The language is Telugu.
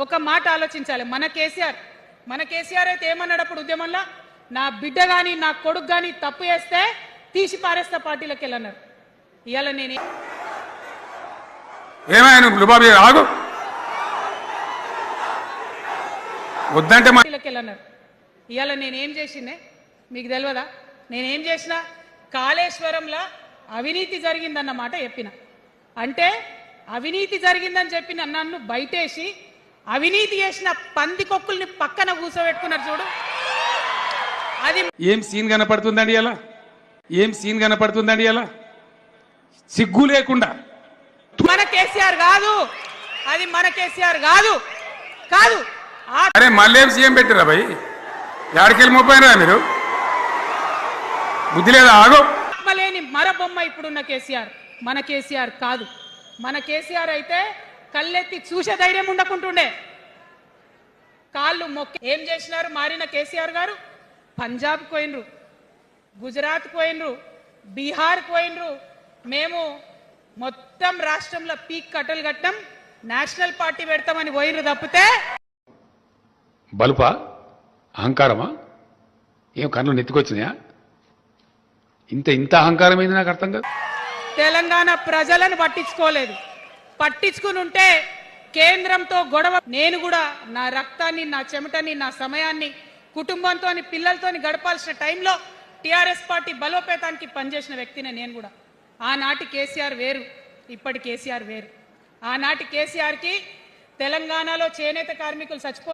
ఒక మాట ఆలోచించాలి. మన కేసీఆర్ అయితే ఏమన్నాడు అప్పుడు ఉద్యమంలో, నా బిడ్డ గాని నా కొడుకు గాని తప్పు చేస్తే తీసి పారేస్తా పార్టీలకు వెళ్ళన్నారు. ఇవాళ నేను ఆగు వద్దంటే పార్టీలకు వెళ్ళన్నారు. ఇవాళ నేనేం చేసిందే మీకు తెలియదా? నేనేం చేసిన, కాళేశ్వరంలో అవినీతి జరిగిందన్నమాట చెప్పిన. అంటే అవినీతి జరిగిందని చెప్పిన నన్ను బయటేసి అవినీతి చేసిన పందికొక్కుల్ని పక్కన కూర్చోబెట్టుకున్నారు చూడు. అది ఏం సీన్ కనపడుతుందండి అలా, ఏం సీన్ కనపడుతుందండి అలా, సిగ్గు లేకుండా. మన కేసీఆర్ కాదు, అది మన కేసీఆర్ కాదు కాదు. అరే మళ్ళీ సీఎం పెట్టిరా భయ్, ఎక్కడికెళ్ళి మోపోయినరా మీరు? బుద్ధి లేదా? ఆగో. లేని మరబొమ్మ ఇప్పుడున్న కేసీఆర్ మన కేసీఆర్ కాదు. మన కేసీఆర్ అయితే కళ్ళెత్తి చూసే ధైర్యం ఉండకుంటుండే. కాళ్ళు మొక్కి ఏం చేసినారు మారిన కేసీఆర్ గారు? పంజాబ్ పోయినరు, గుజరాత్ పోయినరు, బీహార్ పోయినరు. మేము మొత్తం రాష్ట్రంలో పీక్ కట్టలు కట్టం, నేషనల్ పార్టీ పెడతామని పోయినరు తప్పితే. బలుపా, అహంకారమా? ఏం కళ్ళు నెత్తికొచ్చినాయా? ఇంత అహంకారం ఏంది నాకు అర్థం కాదు. తెలంగాణ ప్రజలను పట్టించుకోలేదు. పట్టించుకుని ఉంటే కేంద్రంతో గొడవ. నేను కూడా నా రక్తాన్ని, నా చెమటని, నా సమయాన్ని కుటుంబంతో పిల్లలతో గడపాల్సిన టైంలో టీఆర్ఎస్ పార్టీ బలోపేతానికి పనిచేసిన వ్యక్తినే నేను కూడా. ఆనాటి కేసీఆర్ వేరు, ఇప్పటి కేసీఆర్ వేరు. ఆనాటి కేసీఆర్కి తెలంగాణలో చేనేత కార్మికులు చచ్చిపో